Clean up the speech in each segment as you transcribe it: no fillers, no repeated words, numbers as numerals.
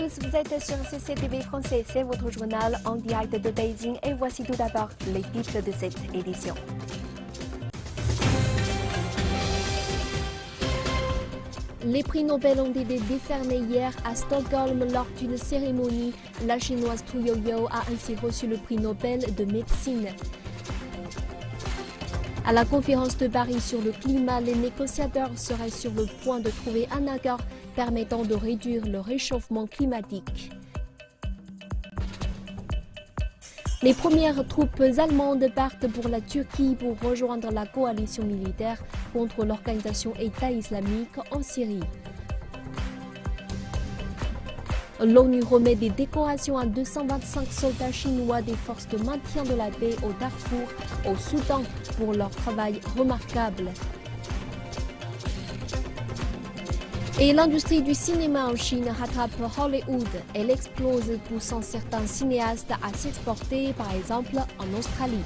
tous, vous êtes sur CCTV français, c'est votre journal en direct de Beijing et voici tout d'abord les titres de cette édition. Les prix Nobel ont été décernés hier à Stockholm lors d'une cérémonie. La chinoise Tu Youyou a ainsi reçu le prix Nobel de médecine. À la conférence de Paris sur le climat, les négociateurs seraient sur le point de trouver un accord permettant de réduire le réchauffement climatique. Les premières troupes allemandes partent pour la Turquie pour rejoindre la coalition militaire contre l'organisation État islamique en Syrie. L'ONU remet des décorations à 225 soldats chinois des forces de maintien de la paix au Darfour, au Soudan, pour leur travail remarquable. Et l'industrie du cinéma en Chine rattrape Hollywood. Elle explose, poussant certains cinéastes à s'exporter, par exemple en Australie.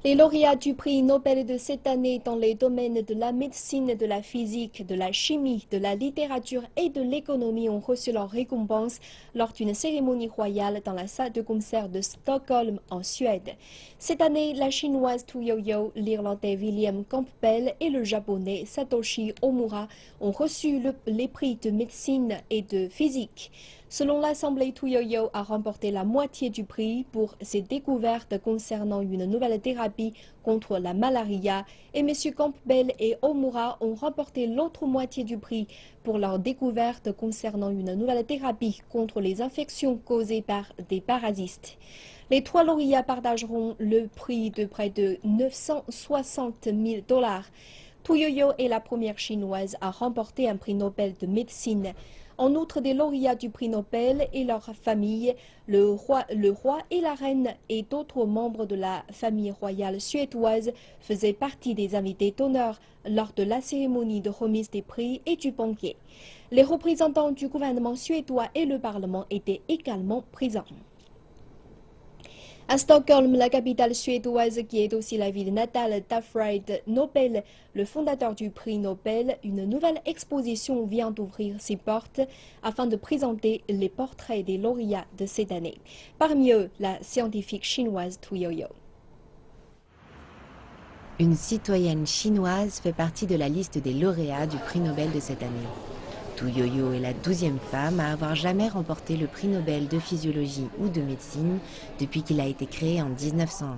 Les lauréats du prix Nobel de cette année dans les domaines de la médecine, de la physique, de la chimie, de la littérature et de l'économie ont reçu leur récompense lors d'une cérémonie royale dans la salle de concert de Stockholm en Suède. Cette année, la chinoise Tu Youyou, l'Irlandais William Campbell et le Japonais Satoshi Omura ont reçu les prix de médecine et de physique. Selon l'Assemblée, Tu Youyou a remporté la moitié du prix pour ses découvertes concernant une nouvelle thérapie contre la malaria et M. Campbell et Omura ont remporté l'autre moitié du prix pour leur découverte concernant une nouvelle thérapie contre les infections causées par des parasites. Les trois lauréats partageront le prix de près de 960 000 $. Tu Youyou est la première chinoise à remporter un prix Nobel de médecine. En outre, des lauréats du prix Nobel et leurs familles, le roi et la reine et d'autres membres de la famille royale suédoise faisaient partie des invités d'honneur lors de la cérémonie de remise des prix et du banquet. Les représentants du gouvernement suédois et le Parlement étaient également présents. À Stockholm, la capitale suédoise, qui est aussi la ville natale d'Alfred Nobel, le fondateur du prix Nobel, une nouvelle exposition vient d'ouvrir ses portes afin de présenter les portraits des lauréats de cette année. Parmi eux, la scientifique chinoise Tu Youyou. Une citoyenne chinoise fait partie de la liste des lauréats du prix Nobel de cette année. Tu Youyou est la 12e femme à avoir jamais remporté le prix Nobel de physiologie ou de médecine depuis qu'il a été créé en 1901.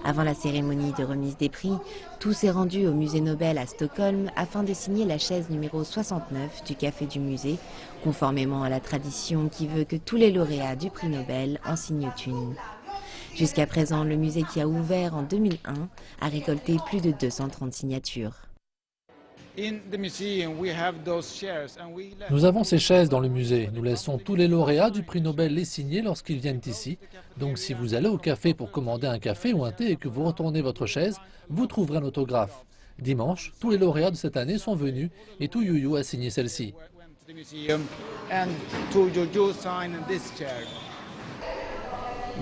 Avant la cérémonie de remise des prix, tout s'est rendu au musée Nobel à Stockholm afin de signer la chaise numéro 69 du café du musée, conformément à la tradition qui veut que tous les lauréats du prix Nobel en signent une. Jusqu'à présent, le musée qui a ouvert en 2001 a récolté plus de 230 signatures. Nous avons ces chaises dans le musée. Nous laissons tous les lauréats du prix Nobel les signer lorsqu'ils viennent ici. Donc si vous allez au café pour commander un café ou un thé et que vous retournez votre chaise, vous trouverez un autographe. Dimanche, tous les lauréats de cette année sont venus et Tu Youyou a signé celle-ci.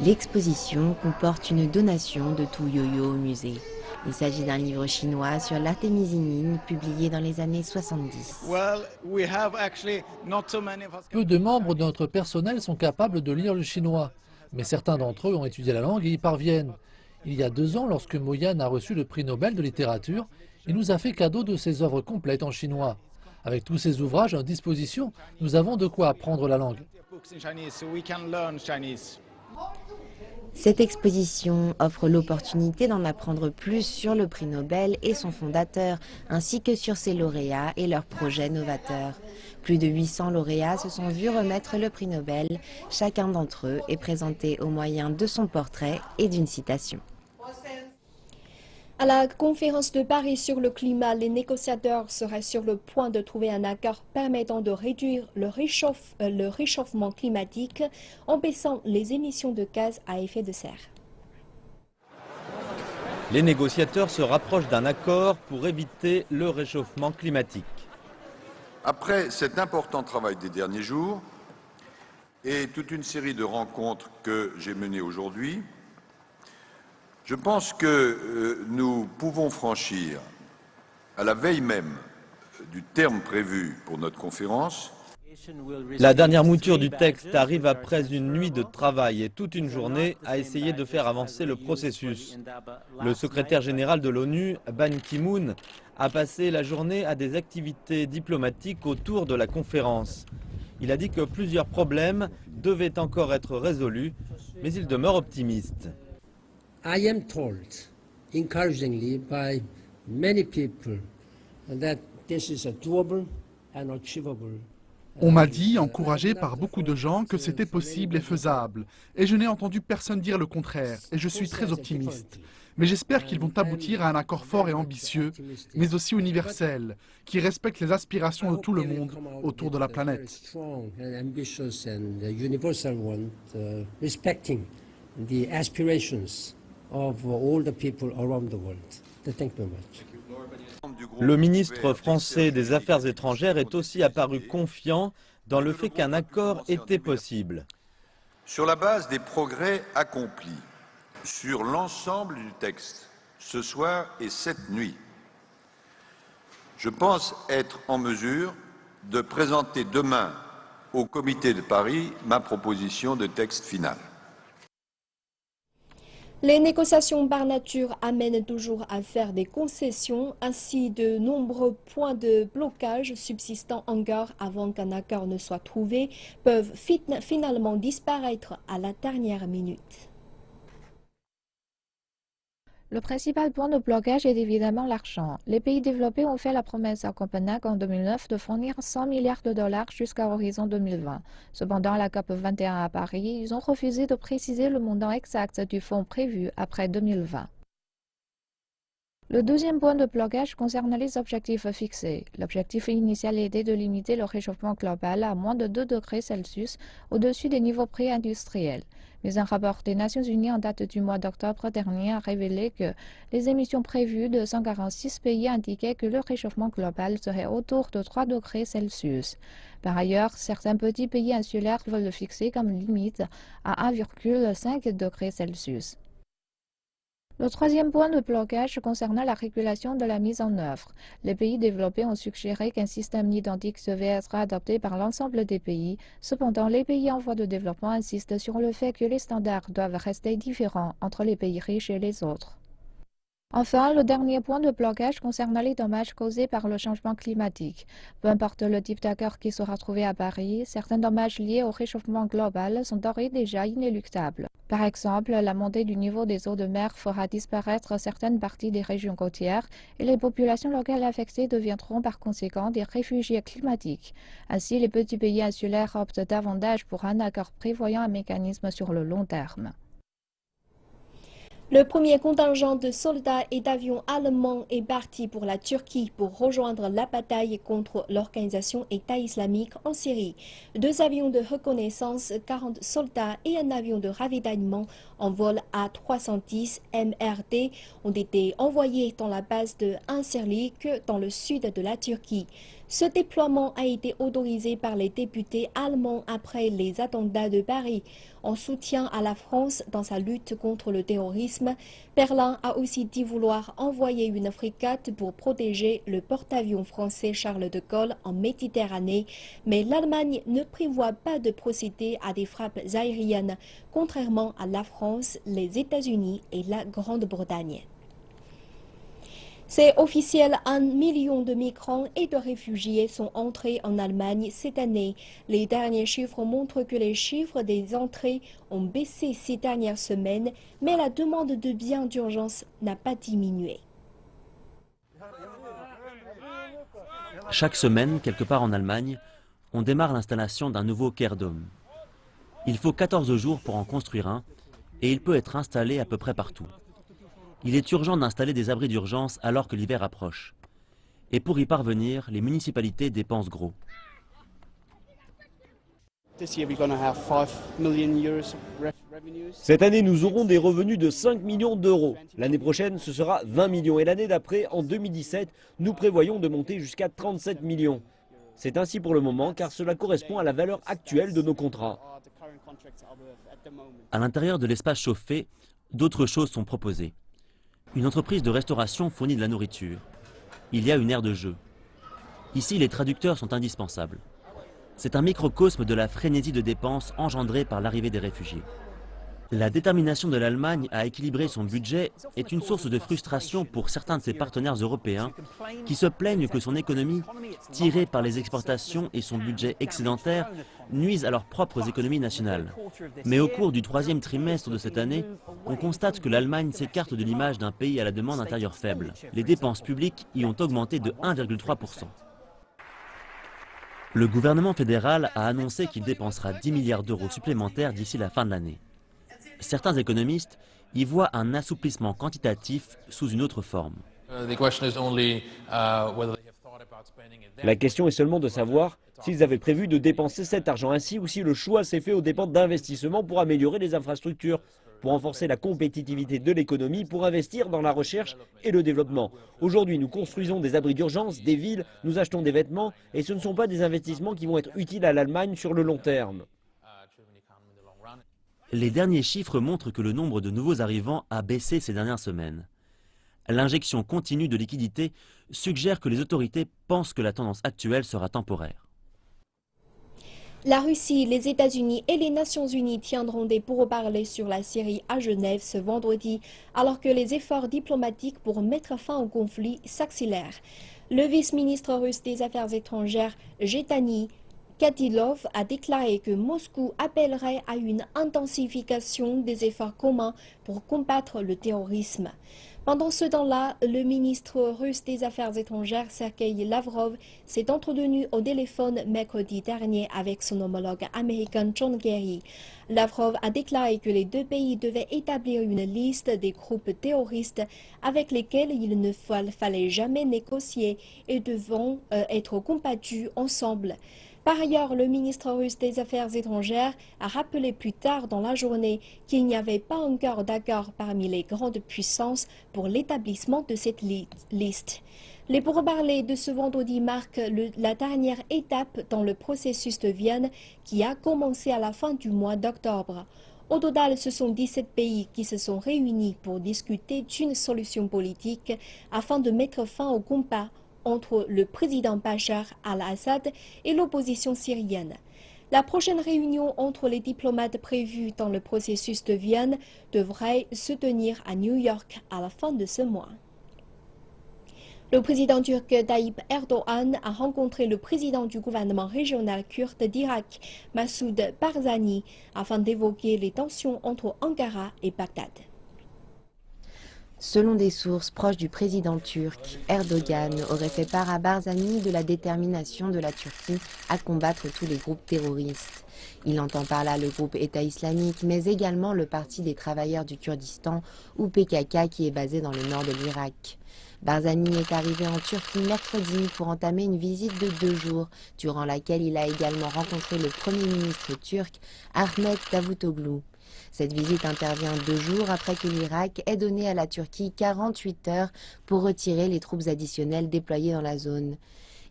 L'exposition comporte une donation de Tu Youyou au musée. Il s'agit d'un livre chinois sur l'artémisinine publié dans les années 70. Peu de membres de notre personnel sont capables de lire le chinois, mais certains d'entre eux ont étudié la langue et y parviennent. Il y a 2 ans, lorsque Mo Yan a reçu le prix Nobel de littérature, il nous a fait cadeau de ses œuvres complètes en chinois. Avec tous ces ouvrages à disposition, nous avons de quoi apprendre la langue. Cette exposition offre l'opportunité d'en apprendre plus sur le prix Nobel et son fondateur, ainsi que sur ses lauréats et leurs projets novateurs. Plus de 800 lauréats se sont vus remettre le prix Nobel. Chacun d'entre eux est présenté au moyen de son portrait et d'une citation. À la conférence de Paris sur le climat, les négociateurs seraient sur le point de trouver un accord permettant de réduire le réchauffement climatique en baissant les émissions de gaz à effet de serre. Les négociateurs se rapprochent d'un accord pour éviter le réchauffement climatique. Après cet important travail des derniers jours et toute une série de rencontres que j'ai menées aujourd'hui, je pense que nous pouvons franchir à la veille même du terme prévu pour notre conférence, La dernière mouture du texte arrive après une nuit de travail et toute une journée à essayer de faire avancer le processus. Le secrétaire général de l'ONU, Ban Ki-moon, a passé la journée à des activités diplomatiques autour de la conférence. Il a dit que plusieurs problèmes devaient encore être résolus, mais il demeure optimiste. I am told, encouragingly by many people, that this is a doable and achievable. On m'a dit, encouragé par beaucoup de gens, que c'était possible et faisable. Et je n'ai entendu personne dire le contraire. Et je suis très optimiste. Mais j'espère qu'ils vont aboutir à un accord fort et ambitieux, mais aussi universel, qui respecte les aspirations de tout le monde autour de la planète. Le ministre français des Affaires étrangères est aussi apparu confiant dans le fait qu'un accord était possible. sur la base des progrès accomplis sur l'ensemble du texte, ce soir et cette nuit, je pense être en mesure de présenter demain au Comité de Paris ma proposition de texte final. Les négociations par nature amènent toujours à faire des concessions. Ainsi, de nombreux points de blocage subsistant encore avant qu'un accord ne soit trouvé peuvent finalement disparaître à la dernière minute. Le principal point de blocage est évidemment l'argent. Les pays développés ont fait la promesse à Copenhague en 2009 de fournir 100 milliards de dollars jusqu'à horizon 2020. Cependant, à la COP 21 à Paris, ils ont refusé de préciser le montant exact du fonds prévu après 2020. Le deuxième point de blocage concerne les objectifs fixés. L'objectif initial était de limiter le réchauffement global à moins de 2 degrés Celsius au-dessus des niveaux pré-industriels. Mais un rapport des Nations Unies en date du mois d'octobre dernier a révélé que les émissions prévues de 146 pays indiquaient que le réchauffement global serait autour de 3 degrés Celsius. Par ailleurs, certains petits pays insulaires veulent le fixer comme limite à 1,5 degrés Celsius. Le troisième point de blocage concernait la régulation de la mise en œuvre. Les pays développés ont suggéré qu'un système identique devait être adopté par l'ensemble des pays. Cependant, les pays en voie de développement insistent sur le fait que les standards doivent rester différents entre les pays riches et les autres. Enfin, le dernier point de blocage concerne les dommages causés par le changement climatique. Peu importe le type d'accord qui sera trouvé à Paris, certains dommages liés au réchauffement global sont d'ores et déjà inéluctables. Par exemple, la montée du niveau des eaux de mer fera disparaître certaines parties des régions côtières et les populations locales affectées deviendront par conséquent des réfugiés climatiques. Ainsi, les petits pays insulaires optent davantage pour un accord prévoyant un mécanisme sur le long terme. Le premier contingent de soldats et d'avions allemands est parti pour la Turquie pour rejoindre la bataille contre l'organisation État islamique en Syrie. 2 avions de reconnaissance, 40 soldats et un avion de ravitaillement en vol A310 MRD ont été envoyés dans la base de Incirlik dans le sud de la Turquie. Ce déploiement a été autorisé par les députés allemands après les attentats de Paris. En soutien à la France dans sa lutte contre le terrorisme, Berlin a aussi dit vouloir envoyer une frégate pour protéger le porte-avions français Charles de Gaulle en Méditerranée, mais l'Allemagne ne prévoit pas de procéder à des frappes aériennes, contrairement à la France, les États-Unis et la Grande-Bretagne. C'est officiel, 1 million de migrants et de réfugiés sont entrés en Allemagne cette année. Les derniers chiffres montrent que les chiffres des entrées ont baissé ces dernières semaines, mais la demande de biens d'urgence n'a pas diminué. Chaque semaine, quelque part en Allemagne, on démarre l'installation d'un nouveau Care-Dome. Il faut 14 jours pour en construire un et il peut être installé à peu près partout. Il est urgent d'installer des abris d'urgence alors que l'hiver approche. Et pour y parvenir, les municipalités dépensent gros. Cette année, nous aurons des revenus de 5 millions d'euros. L'année prochaine, ce sera 20 millions. Et l'année d'après, en 2017, nous prévoyons de monter jusqu'à 37 millions. C'est ainsi pour le moment, car cela correspond à la valeur actuelle de nos contrats. À l'intérieur de l'espace chauffé, d'autres choses sont proposées. Une entreprise de restauration fournit de la nourriture. il y a une aire de jeu. Ici, les traducteurs sont indispensables. C'est un microcosme de la frénésie de dépenses engendrée par l'arrivée des réfugiés. La détermination de l'Allemagne à équilibrer son budget est une source de frustration pour certains de ses partenaires européens qui se plaignent que son économie, tirée par les exportations et son budget excédentaire, nuisent à leurs propres économies nationales. Mais au cours du troisième trimestre de cette année, on constate que l'Allemagne s'écarte de l'image d'un pays à la demande intérieure faible. Les dépenses publiques y ont augmenté de 1,3%. Le gouvernement fédéral a annoncé qu'il dépensera 10 milliards d'euros supplémentaires d'ici la fin de l'année. Certains économistes y voient un assouplissement quantitatif sous une autre forme. La question est seulement de savoir s'ils avaient prévu de dépenser cet argent ainsi ou si le choix s'est fait aux dépens d'investissements pour améliorer les infrastructures, pour renforcer la compétitivité de l'économie, pour investir dans la recherche et le développement. Aujourd'hui, nous construisons des abris d'urgence, des villes, nous achetons des vêtements et ce ne sont pas des investissements qui vont être utiles à l'Allemagne sur le long terme. Les derniers chiffres montrent que le nombre de nouveaux arrivants a baissé ces dernières semaines. L'injection continue de liquidités suggère que les autorités pensent que la tendance actuelle sera temporaire. La Russie, les États-Unis et les Nations Unies tiendront des pourparlers sur la Syrie à Genève ce vendredi, alors que les efforts diplomatiques pour mettre fin au conflit s'accélèrent. Le vice-ministre russe des Affaires étrangères, Gennady Kadylov, a déclaré que Moscou appellerait à une intensification des efforts communs pour combattre le terrorisme. Pendant ce temps-là, le ministre russe des Affaires étrangères, Sergei Lavrov, s'est entretenu au téléphone mercredi dernier avec son homologue américain John Kerry. Lavrov a déclaré que les deux pays devaient établir une liste des groupes terroristes avec lesquels il ne fallait jamais négocier et devant être combattus ensemble. Par ailleurs, le ministre russe des Affaires étrangères a rappelé plus tard dans la journée qu'il n'y avait pas encore d'accord parmi les grandes puissances pour l'établissement de cette liste. Les pourparlers de ce vendredi marquent la dernière étape dans le processus de Vienne qui a commencé à la fin du mois d'octobre. Au total, ce sont 17 pays qui se sont réunis pour discuter d'une solution politique afin de mettre fin au combat entre le président Bachar al-Assad et l'opposition syrienne. La prochaine réunion entre les diplomates prévue dans le processus de Vienne devrait se tenir à New York à la fin de ce mois. Le président turc Tayyip Erdogan a rencontré le président du gouvernement régional kurde d'Irak, Massoud Barzani, afin d'évoquer les tensions entre Ankara et Bagdad. Selon des sources proches du président turc, Erdogan aurait fait part à Barzani de la détermination de la Turquie à combattre tous les groupes terroristes. Il entend par là le groupe État islamique, mais également le Parti des travailleurs du Kurdistan ou PKK qui est basé dans le nord de l'Irak. Barzani est arrivé en Turquie mercredi pour entamer une visite de 2 jours, durant laquelle il a également rencontré le Premier ministre turc Ahmet Davutoglu. Cette visite intervient 2 jours après que l'Irak ait donné à la Turquie 48 heures pour retirer les troupes additionnelles déployées dans la zone.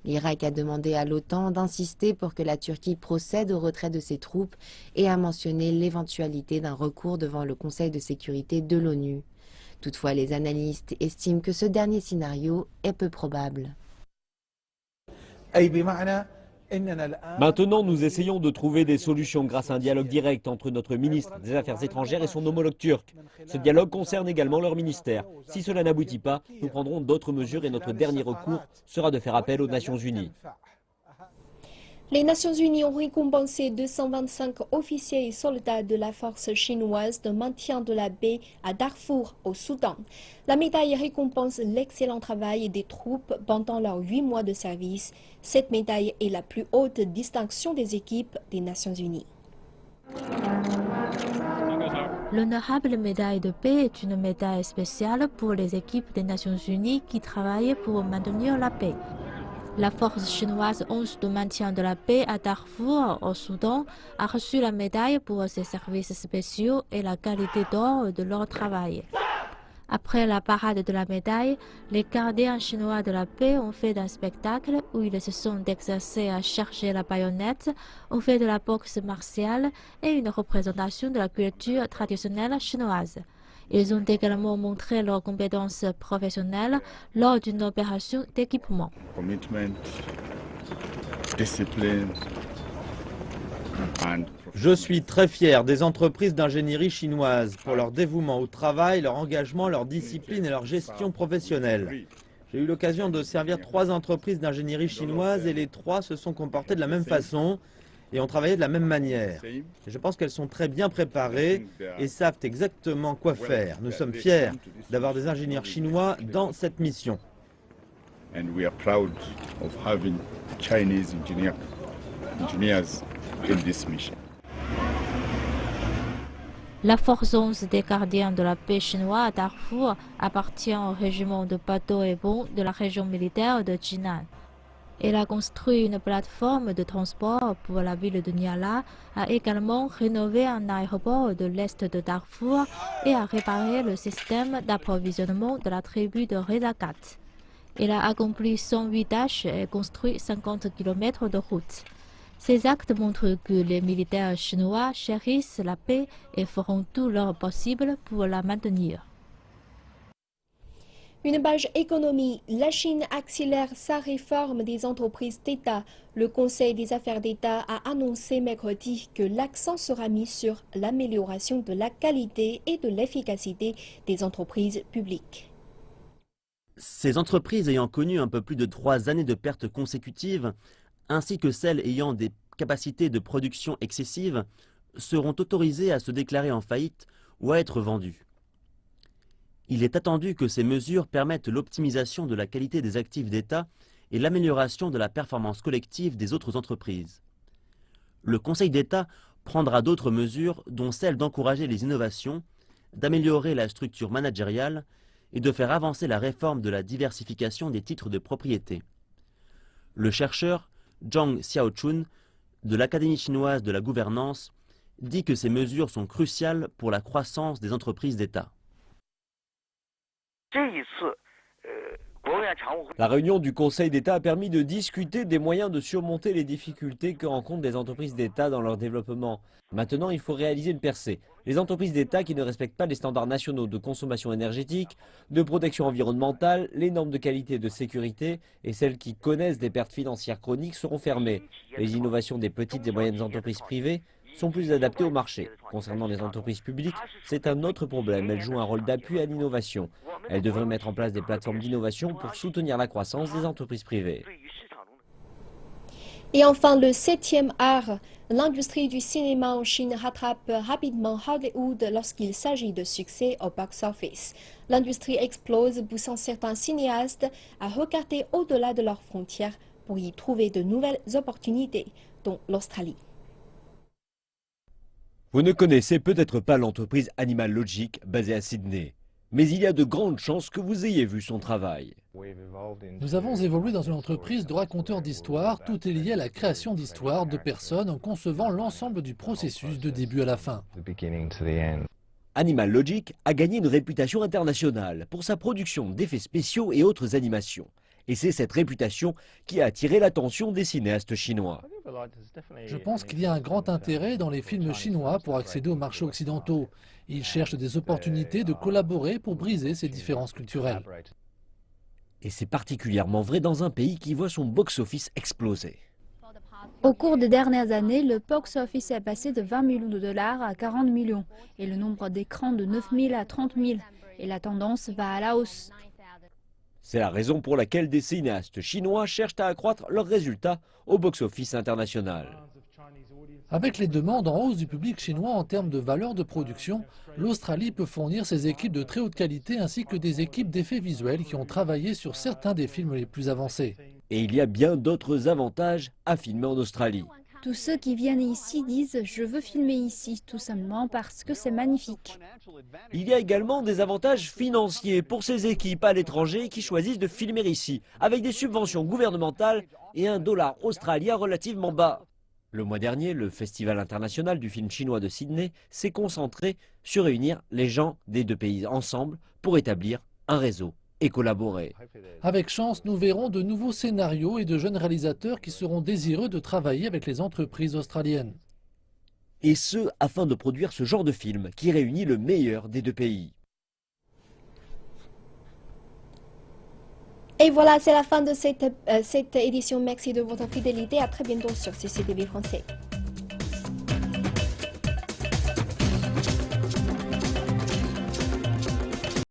L'Irak a demandé à l'OTAN d'insister pour que la Turquie procède au retrait de ses troupes et a mentionné l'éventualité d'un recours devant le Conseil de sécurité de l'ONU. Toutefois, les analystes estiment que ce dernier scénario est peu probable. Maintenant, nous essayons de trouver des solutions grâce à un dialogue direct entre notre ministre des Affaires étrangères et son homologue turc. Ce dialogue concerne également leur ministère. Si cela n'aboutit pas, nous prendrons d'autres mesures et notre dernier recours sera de faire appel aux Nations Unies. Les Nations Unies ont récompensé 225 officiers et soldats de la force chinoise de maintien de la paix à Darfour, au Soudan. La médaille récompense l'excellent travail des troupes pendant leurs 8 mois de service. Cette médaille est la plus haute distinction des équipes des Nations Unies. L'honorable médaille de paix est une médaille spéciale pour les équipes des Nations Unies qui travaillent pour maintenir la paix. La force chinoise 11 de maintien de la paix à Darfour, au Soudan, a reçu la médaille pour ses services spéciaux et la qualité d'or de leur travail. Après la parade de la médaille, les gardiens chinois de la paix ont fait un spectacle où ils se sont exercés à chercher la baïonnette, ont fait de la boxe martiale et une représentation de la culture traditionnelle chinoise. Ils ont également montré leurs compétences professionnelles lors d'une opération d'équipement. Je suis très fier des entreprises d'ingénierie chinoises pour leur dévouement au travail, leur engagement, leur discipline et leur gestion professionnelle. J'ai eu l'occasion de servir 3 entreprises d'ingénierie chinoises et les 3 se sont comportées de la même façon et ont travaillé de la même manière. Et je pense qu'elles sont très bien préparées et savent exactement quoi faire. Nous sommes fiers d'avoir des ingénieurs chinois dans cette mission. And we are proud of having Chinese engineers in this mission. La force 11 des gardiens de la paix chinois à Darfour appartient au régiment de bateaux et ponts de la région militaire de Jinan. Elle a construit une plateforme de transport pour la ville de Niala, a également rénové un aéroport de l'est de Darfour et a réparé le système d'approvisionnement de la tribu de Redakat. Elle a accompli 108 tâches et construit 50 km de route. Ces actes montrent que les militaires chinois chérissent la paix et feront tout leur possible pour la maintenir. Une page économie. La Chine accélère sa réforme des entreprises d'État. Le Conseil des affaires d'État a annoncé mercredi que l'accent sera mis sur l'amélioration de la qualité et de l'efficacité des entreprises publiques. Ces entreprises ayant connu un peu plus de 3 années de pertes consécutives, ainsi que celles ayant des capacités de production excessives, seront autorisées à se déclarer en faillite ou à être vendues. Il est attendu que ces mesures permettent l'optimisation de la qualité des actifs d'État et l'amélioration de la performance collective des autres entreprises. Le Conseil d'État prendra d'autres mesures, dont celle d'encourager les innovations, d'améliorer la structure managériale et de faire avancer la réforme de la diversification des titres de propriété. Le chercheur Zhang Xiaochun de l'Académie chinoise de la gouvernance dit que ces mesures sont cruciales pour la croissance des entreprises d'État. La réunion du Conseil d'État a permis de discuter des moyens de surmonter les difficultés que rencontrent les entreprises d'État dans leur développement. Maintenant, il faut réaliser une percée. Les entreprises d'État qui ne respectent pas les standards nationaux de consommation énergétique, de protection environnementale, les normes de qualité et de sécurité et celles qui connaissent des pertes financières chroniques seront fermées. Les innovations des petites et moyennes entreprises privées sont plus adaptées au marché. Concernant les entreprises publiques, c'est un autre problème. Elles jouent un rôle d'appui à l'innovation. Elles devraient mettre en place des plateformes d'innovation pour soutenir la croissance des entreprises privées. Et enfin, le 7e art. L'industrie du cinéma en Chine rattrape rapidement Hollywood lorsqu'il s'agit de succès au box-office. L'industrie explose, poussant certains cinéastes à regarder au-delà de leurs frontières pour y trouver de nouvelles opportunités, dont l'Australie. Vous ne connaissez peut-être pas l'entreprise Animal Logic basée à Sydney, mais il y a de grandes chances que vous ayez vu son travail. Nous avons évolué dans une entreprise de raconteurs d'histoires. Tout est lié à la création d'histoires de personnes en concevant l'ensemble du processus de début à la fin. Animal Logic a gagné une réputation internationale pour sa production d'effets spéciaux et autres animations. Et c'est cette réputation qui a attiré l'attention des cinéastes chinois. Je pense qu'il y a un grand intérêt dans les films chinois pour accéder aux marchés occidentaux. Ils cherchent des opportunités de collaborer pour briser ces différences culturelles. Et c'est particulièrement vrai dans un pays qui voit son box-office exploser. Au cours des dernières années, le box-office est passé de 20 millions de dollars à 40 millions et le nombre d'écrans de 9 000 à 30 000. Et la tendance va à la hausse. C'est la raison pour laquelle des cinéastes chinois cherchent à accroître leurs résultats au box-office international. Avec les demandes en hausse du public chinois en termes de valeur de production, l'Australie peut fournir ses équipes de très haute qualité ainsi que des équipes d'effets visuels qui ont travaillé sur certains des films les plus avancés. Et il y a bien d'autres avantages à filmer en Australie. Tous ceux qui viennent ici disent « je veux filmer ici », tout simplement parce que c'est magnifique. Il y a également des avantages financiers pour ces équipes à l'étranger qui choisissent de filmer ici, avec des subventions gouvernementales et un dollar australien relativement bas. Le mois dernier, le Festival international du film chinois de Sydney s'est concentré sur réunir les gens des deux pays ensemble pour établir un réseau et collaborer. Avec chance, nous verrons de nouveaux scénarios et de jeunes réalisateurs qui seront désireux de travailler avec les entreprises australiennes. Et ce, afin de produire ce genre de film qui réunit le meilleur des deux pays. Et voilà, c'est la fin de cette édition. Merci de votre fidélité. À très bientôt sur CCTV français.